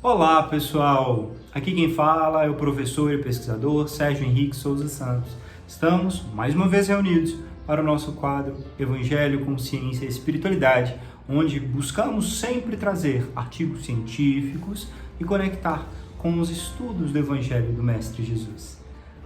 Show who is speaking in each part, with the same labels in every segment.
Speaker 1: Olá pessoal, aqui quem fala é o professor e pesquisador Sérgio Henrique Souza Santos. Estamos mais uma vez reunidos para o nosso quadro Evangelho com Ciência e Espiritualidade, onde buscamos sempre trazer artigos científicos e conectar com os estudos do Evangelho do Mestre Jesus.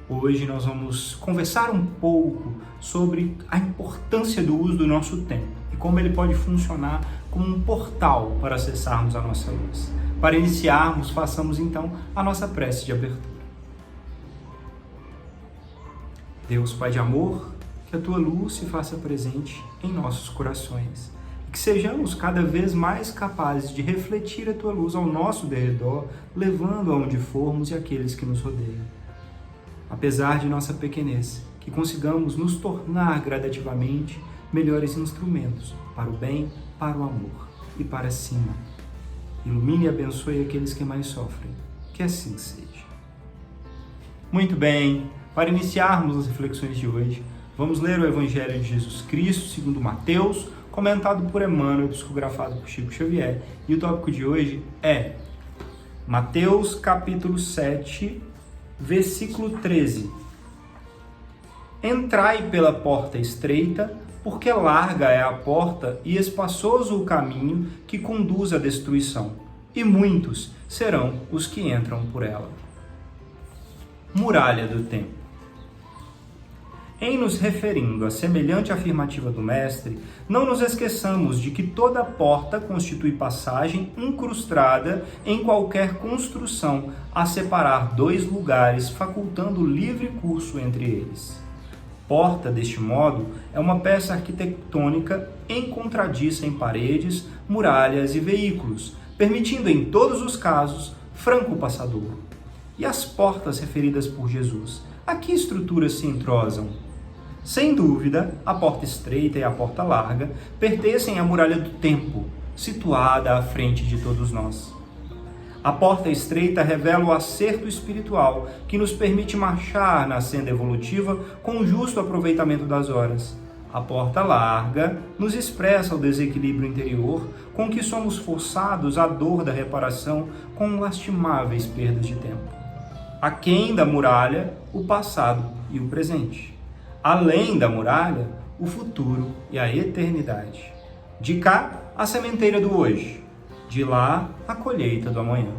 Speaker 1: Hoje nós vamos conversar um pouco sobre a importância do uso do nosso tempo e como ele pode funcionar como um portal para acessarmos a nossa luz. Para iniciarmos, façamos então a nossa prece de abertura. Deus Pai de amor, que a Tua luz se faça presente em nossos corações e que sejamos cada vez mais capazes de refletir a Tua luz ao nosso derredor, levando aonde formos e aqueles que nos rodeiam. Apesar de nossa pequenez, que consigamos nos tornar gradativamente melhores instrumentos para o bem, para o amor e para cima. Ilumine e abençoe aqueles que mais sofrem. Que assim seja. Muito bem, para iniciarmos as reflexões de hoje, vamos ler o Evangelho de Jesus Cristo, segundo Mateus, comentado por Emmanuel, psicografado por Chico Xavier. E o tópico de hoje é Mateus, capítulo 7, versículo 13. Entrai pela porta estreita, porque larga é a porta e espaçoso o caminho que conduz à destruição, e muitos serão os que entram por ela. Muralha do tempo. Em nos referindo à semelhante afirmativa do Mestre, não nos esqueçamos de que toda porta constitui passagem incrustada em qualquer construção a separar dois lugares, facultando livre curso entre eles. Porta, deste modo, é uma peça arquitetônica encontradiça em paredes, muralhas e veículos, permitindo em todos os casos franco passadouro. E as portas referidas por Jesus, a que estruturas se entrosam? Sem dúvida, a porta estreita e a porta larga pertencem à muralha do tempo, situada à frente de todos nós. A porta estreita revela o acerto espiritual que nos permite marchar na senda evolutiva com o justo aproveitamento das horas. A porta larga nos expressa o desequilíbrio interior com que somos forçados à dor da reparação com lastimáveis perdas de tempo. Aquém da muralha, o passado e o presente. Além da muralha, o futuro e a eternidade. De cá, a sementeira do hoje. De lá, a colheita do amanhã.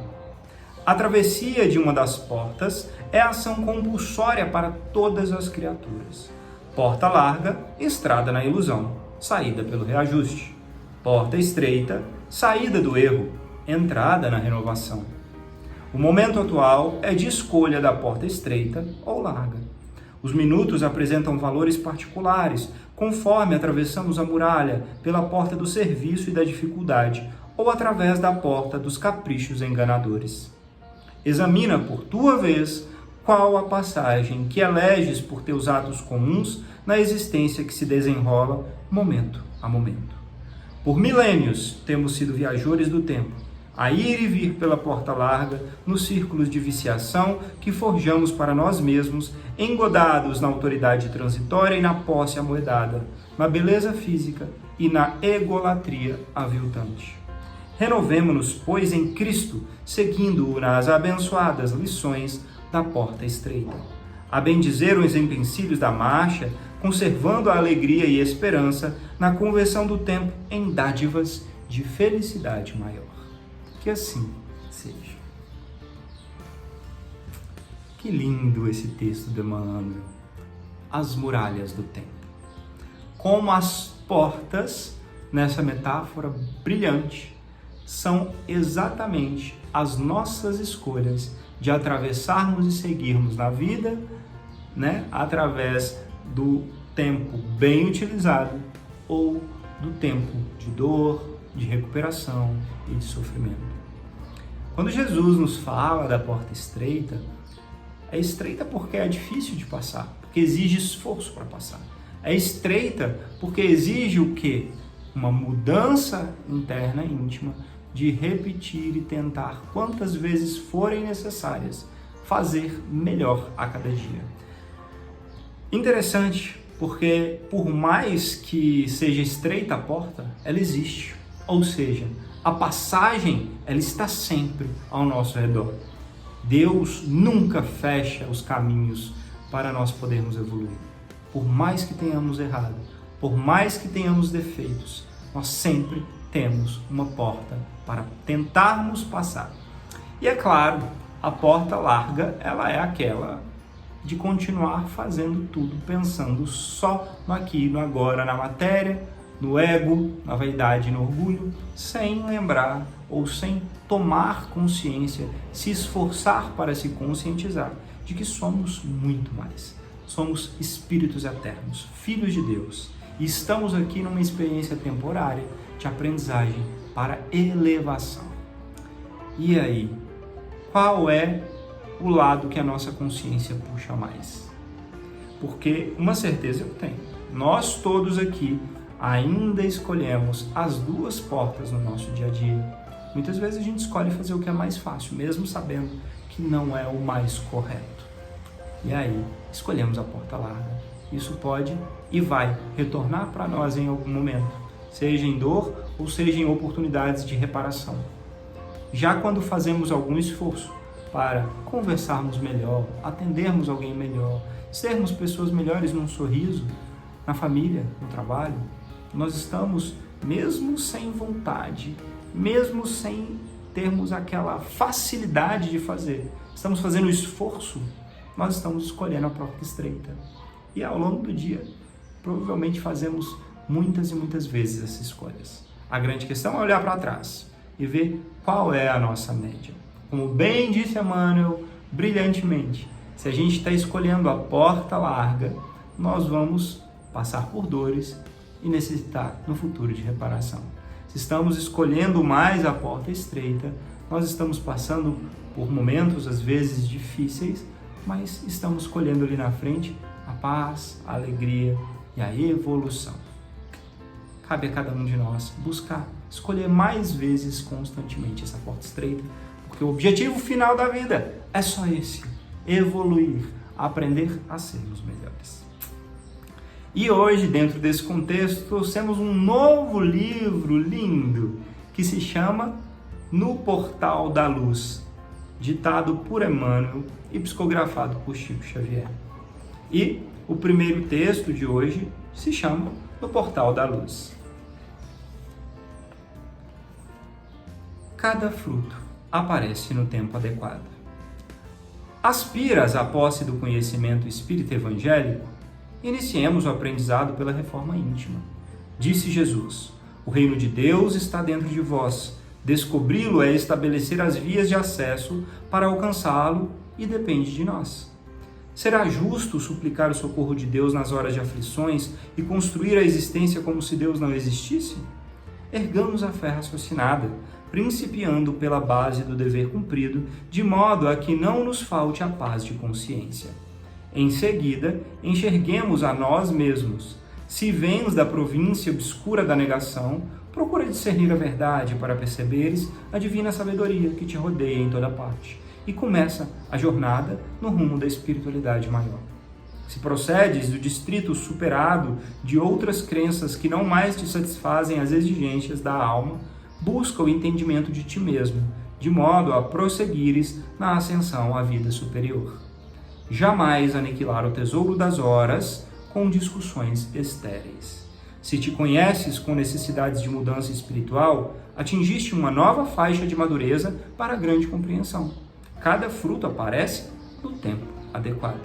Speaker 1: A travessia de uma das portas é a ação compulsória para todas as criaturas. Porta larga, estrada na ilusão, saída pelo reajuste. Porta estreita, saída do erro, entrada na renovação. O momento atual é de escolha da porta estreita ou larga. Os minutos apresentam valores particulares, conforme atravessamos a muralha pela porta do serviço e da dificuldade, ou através da porta dos caprichos enganadores. Examina, por tua vez, qual a passagem que eleges por teus atos comuns na existência que se desenrola momento a momento. Por milênios temos sido viajores do tempo, a ir e vir pela porta larga nos círculos de viciação que forjamos para nós mesmos, engodados na autoridade transitória e na posse amoedada, na beleza física e na egolatria aviltante. Renovemo-nos, pois, em Cristo, seguindo-o nas abençoadas lições da porta estreita. A bendizer os empecilhos da marcha, conservando a alegria e esperança na conversão do tempo em dádivas de felicidade maior. Que assim seja. Que lindo esse texto de Emmanuel. As muralhas do tempo. Como as portas, nessa metáfora brilhante, são exatamente as nossas escolhas de atravessarmos e seguirmos na vida, através do tempo bem utilizado ou do tempo de dor, de recuperação e de sofrimento. Quando Jesus nos fala da porta estreita, é estreita porque é difícil de passar, porque exige esforço para passar. É estreita porque exige o quê? Uma mudança interna íntima de repetir e tentar quantas vezes forem necessárias, fazer melhor a cada dia. Interessante, porque por mais que seja estreita a porta, ela existe. Ou seja, A passagem, ela está sempre ao nosso redor. Deus nunca fecha os caminhos para nós podermos evoluir. Por mais que tenhamos errado, por mais que tenhamos defeitos, nós sempre temos uma porta para tentarmos passar. E é claro, a porta larga, ela é aquela de continuar fazendo tudo, pensando só no aqui, no agora, na matéria, no ego, na vaidade e no orgulho, sem lembrar ou sem tomar consciência, se esforçar para se conscientizar de que somos muito mais. Somos espíritos eternos, filhos de Deus, e estamos aqui numa experiência temporária de aprendizagem para elevação. E aí, qual é o lado que a nossa consciência puxa mais? Porque uma certeza eu tenho, nós todos aqui ainda escolhemos as duas portas no nosso dia a dia. Muitas vezes a gente escolhe fazer o que é mais fácil, mesmo sabendo que não é o mais correto. E aí, escolhemos a porta larga. Isso pode e vai retornar para nós em algum momento, seja em dor ou seja em oportunidades de reparação. Já quando fazemos algum esforço para conversarmos melhor, atendermos alguém melhor, sermos pessoas melhores num sorriso, na família, no trabalho, nós estamos, mesmo sem vontade, mesmo sem termos aquela facilidade de fazer, estamos fazendo esforço, nós estamos escolhendo a porta estreita. E ao longo do dia, provavelmente fazemos muitas e muitas vezes essas escolhas. A grande questão é olhar para trás e ver qual é a nossa média. Como bem disse Emmanuel brilhantemente, se a gente está escolhendo a porta larga, nós vamos passar por dores e necessitar no futuro de reparação. Se estamos escolhendo mais a porta estreita, nós estamos passando por momentos às vezes difíceis, mas estamos escolhendo ali na frente a paz, a alegria e a evolução. Cabe a cada um de nós buscar escolher mais vezes constantemente essa porta estreita, porque o objetivo final da vida é só esse: evoluir, aprender a sermos melhores. E hoje, dentro desse contexto, trouxemos um novo livro lindo que se chama No Portal da Luz, ditado por Emmanuel e psicografado por Chico Xavier. E o primeiro texto de hoje se chama No Portal da Luz. Cada fruto aparece no tempo adequado. Aspiras à posse do conhecimento espírita evangélico? Iniciemos o aprendizado pela reforma íntima. Disse Jesus: o reino de Deus está dentro de vós. Descobri-lo é estabelecer as vias de acesso para alcançá-lo e depende de nós. Será justo suplicar o socorro de Deus nas horas de aflições e construir a existência como se Deus não existisse? Ergamos a fé raciocinada, principiando pela base do dever cumprido, de modo a que não nos falte a paz de consciência. Em seguida, enxerguemos a nós mesmos. Se vens da província obscura da negação, procura discernir a verdade para perceberes a divina sabedoria que te rodeia em toda parte e começa a jornada no rumo da espiritualidade maior. Se procedes do distrito superado de outras crenças que não mais te satisfazem as exigências da alma, busca o entendimento de ti mesmo, de modo a prosseguires na ascensão à vida superior. Jamais aniquilar o tesouro das horas com discussões estéreis. Se te conheces com necessidades de mudança espiritual, atingiste uma nova faixa de madureza para a grande compreensão. Cada fruto aparece no tempo adequado.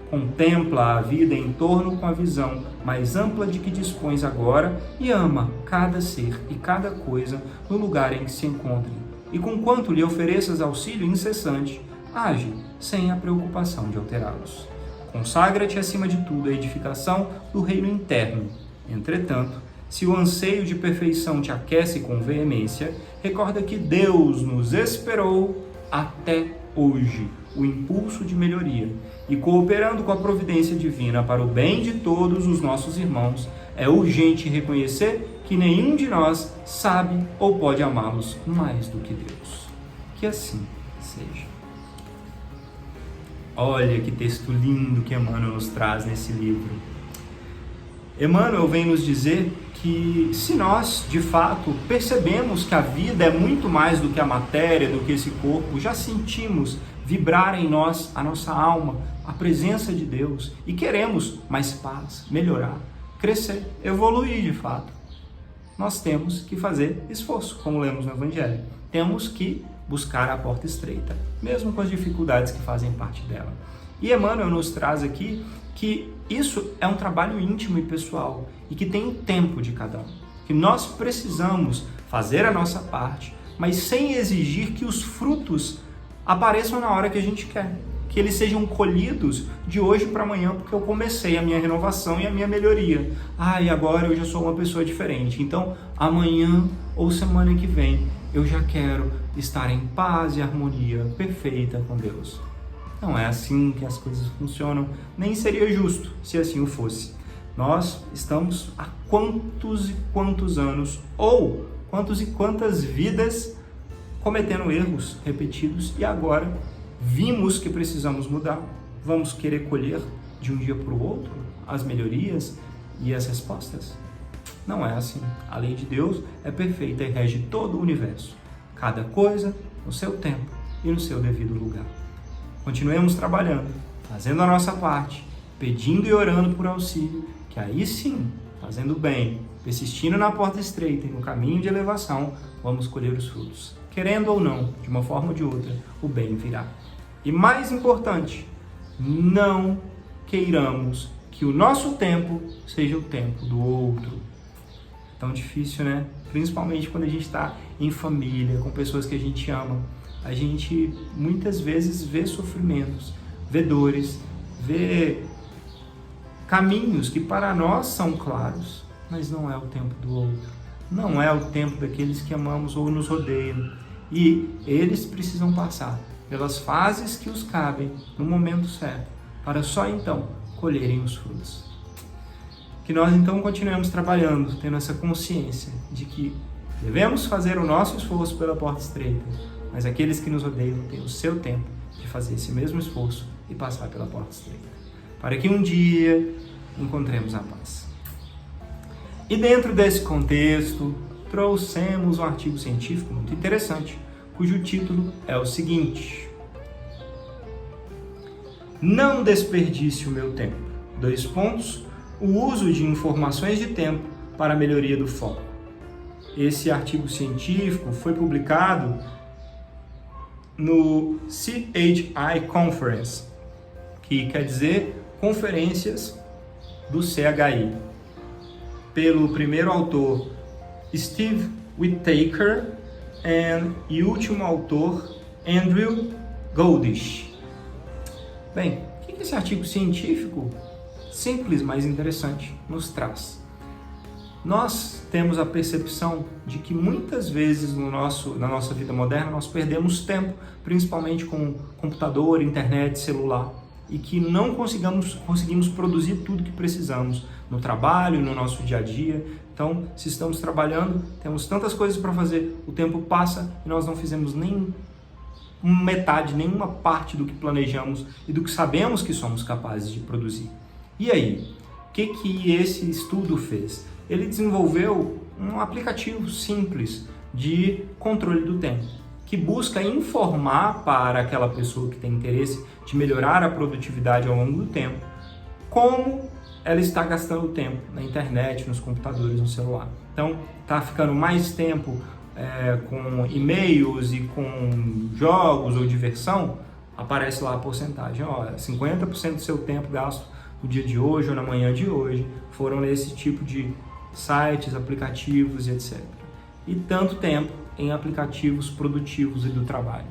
Speaker 1: Contempla a vida em torno com a visão mais ampla de que dispões agora e ama cada ser e cada coisa no lugar em que se encontre. E conquanto lhe ofereças auxílio incessante, age sem a preocupação de alterá-los. Consagra-te acima de tudo à edificação do reino interno. Entretanto, se o anseio de perfeição te aquece com veemência, recorda que Deus nos esperou até hoje o impulso de melhoria e, cooperando com a providência divina para o bem de todos os nossos irmãos, é urgente reconhecer que nenhum de nós sabe ou pode amá-los mais do que Deus. Que assim seja. Olha que texto lindo que Emmanuel nos traz nesse livro. Emmanuel vem nos dizer que se nós, de fato, percebemos que a vida é muito mais do que a matéria, do que esse corpo, já sentimos vibrar em nós, a nossa alma, a presença de Deus e queremos mais paz, melhorar, crescer, evoluir de fato, nós temos que fazer esforço, como lemos no Evangelho. Temos que buscar a porta estreita, mesmo com as dificuldades que fazem parte dela. E Emmanuel nos traz aqui que isso é um trabalho íntimo e pessoal e que tem o tempo de cada um. Que nós precisamos fazer a nossa parte, mas sem exigir que os frutos apareçam na hora que a gente quer. Que eles sejam colhidos de hoje para amanhã, porque eu comecei a minha renovação e a minha melhoria. E agora eu já sou uma pessoa diferente. Então, amanhã ou semana que vem, eu já quero estar em paz e harmonia perfeita com Deus. Não é assim que as coisas funcionam, nem seria justo se assim o fosse. Nós estamos há quantos e quantos anos, ou quantos e quantas vidas, cometendo erros repetidos e agora vimos que precisamos mudar. Vamos querer colher de um dia para o outro as melhorias e as respostas? Não é assim. A lei de Deus é perfeita e rege todo o universo. Cada coisa no seu tempo e no seu devido lugar. Continuemos trabalhando, fazendo a nossa parte, pedindo e orando por auxílio, que aí sim, fazendo bem, persistindo na porta estreita e no caminho de elevação, vamos colher os frutos. Querendo ou não, de uma forma ou de outra, o bem virá. E mais importante, não queiramos que o nosso tempo seja o tempo do outro. Tão difícil, né? Principalmente quando a gente está em família, com pessoas que a gente ama. A gente muitas vezes vê sofrimentos, vê dores, vê caminhos que para nós são claros, mas não é o tempo do outro. Não é o tempo daqueles que amamos ou nos rodeiam. E eles precisam passar pelas fases que os cabem no momento certo, para só então colherem os frutos. Que nós então continuemos trabalhando, tendo essa consciência de que devemos fazer o nosso esforço pela porta estreita, mas aqueles que nos rodeiam têm o seu tempo de fazer esse mesmo esforço e passar pela porta estreita, para que um dia encontremos a paz. E dentro desse contexto, trouxemos um artigo científico muito interessante, cujo título é o seguinte: Não desperdice o meu tempo. O uso de informações de tempo para a melhoria do foco. Esse artigo científico foi publicado no CHI Conference, que quer dizer Conferências do CHI, pelo primeiro autor Steve Whittaker e último autor Andrew Goldish. Bem, o que esse artigo científico simples, mas interessante, nos traz? Nós temos a percepção de que muitas vezes na nossa vida moderna nós perdemos tempo, principalmente com computador, internet, celular, e que não conseguimos produzir tudo que precisamos no trabalho, no nosso dia a dia. Então, se estamos trabalhando, temos tantas coisas para fazer, o tempo passa e nós não fizemos nem metade, nenhuma parte do que planejamos e do que sabemos que somos capazes de produzir. E aí, o que esse estudo fez? Ele desenvolveu um aplicativo simples de controle do tempo, que busca informar para aquela pessoa que tem interesse de melhorar a produtividade ao longo do tempo, como ela está gastando tempo na internet, nos computadores, no celular. Então, está ficando mais tempo com e-mails e com jogos ou diversão, aparece lá a porcentagem. 50% do seu tempo gasto no dia de hoje ou na manhã de hoje foram nesse tipo de sites, aplicativos e etc. E tanto tempo em aplicativos produtivos e do trabalho.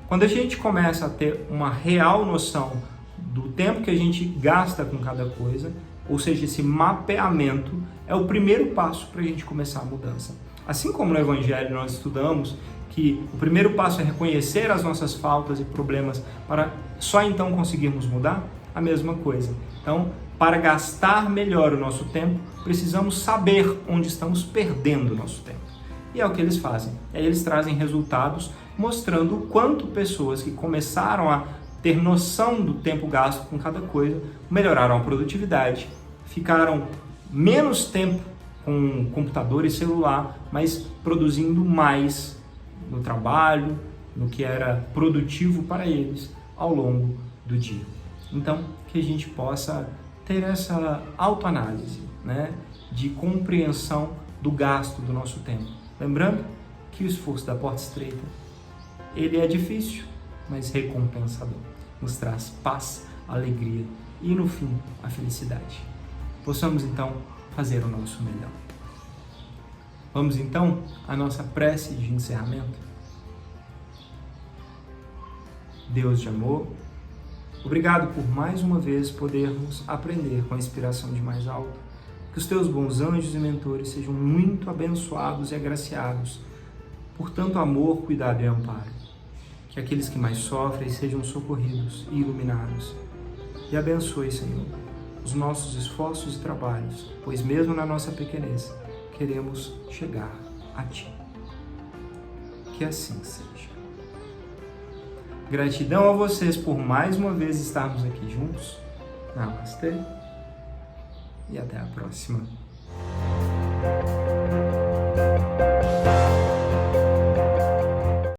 Speaker 1: Quando a gente começa a ter uma real noção do tempo que a gente gasta com cada coisa, ou seja, esse mapeamento é o primeiro passo para a gente começar a mudança. Assim como no Evangelho nós estudamos que o primeiro passo é reconhecer as nossas faltas e problemas para só então conseguirmos mudar, a mesma coisa. Então, para gastar melhor o nosso tempo, precisamos saber onde estamos perdendo o nosso tempo. E é o que eles fazem. E aí eles trazem resultados mostrando o quanto pessoas que começaram a ter noção do tempo gasto com cada coisa melhoraram a produtividade, ficaram menos tempo com computador e celular, mas produzindo mais no trabalho, no que era produtivo para eles ao longo do dia. Então, que a gente possa ter essa autoanálise, né, de compreensão do gasto do nosso tempo. Lembrando que o esforço da porta estreita, ele é difícil, mas recompensador. Nos traz paz, alegria e, no fim, a felicidade. Possamos, então, fazer o nosso melhor. Vamos, então, à nossa prece de encerramento. Deus de amor, obrigado por mais uma vez podermos aprender com a inspiração de mais alto. Que os teus bons anjos e mentores sejam muito abençoados e agraciados por tanto amor, cuidado e amparo. Que aqueles que mais sofrem sejam socorridos e iluminados. E abençoe, Senhor, os nossos esforços e trabalhos, pois mesmo na nossa pequenez, queremos chegar a Ti. Que assim seja. Gratidão a vocês por mais uma vez estarmos aqui juntos. Namastê e até a próxima.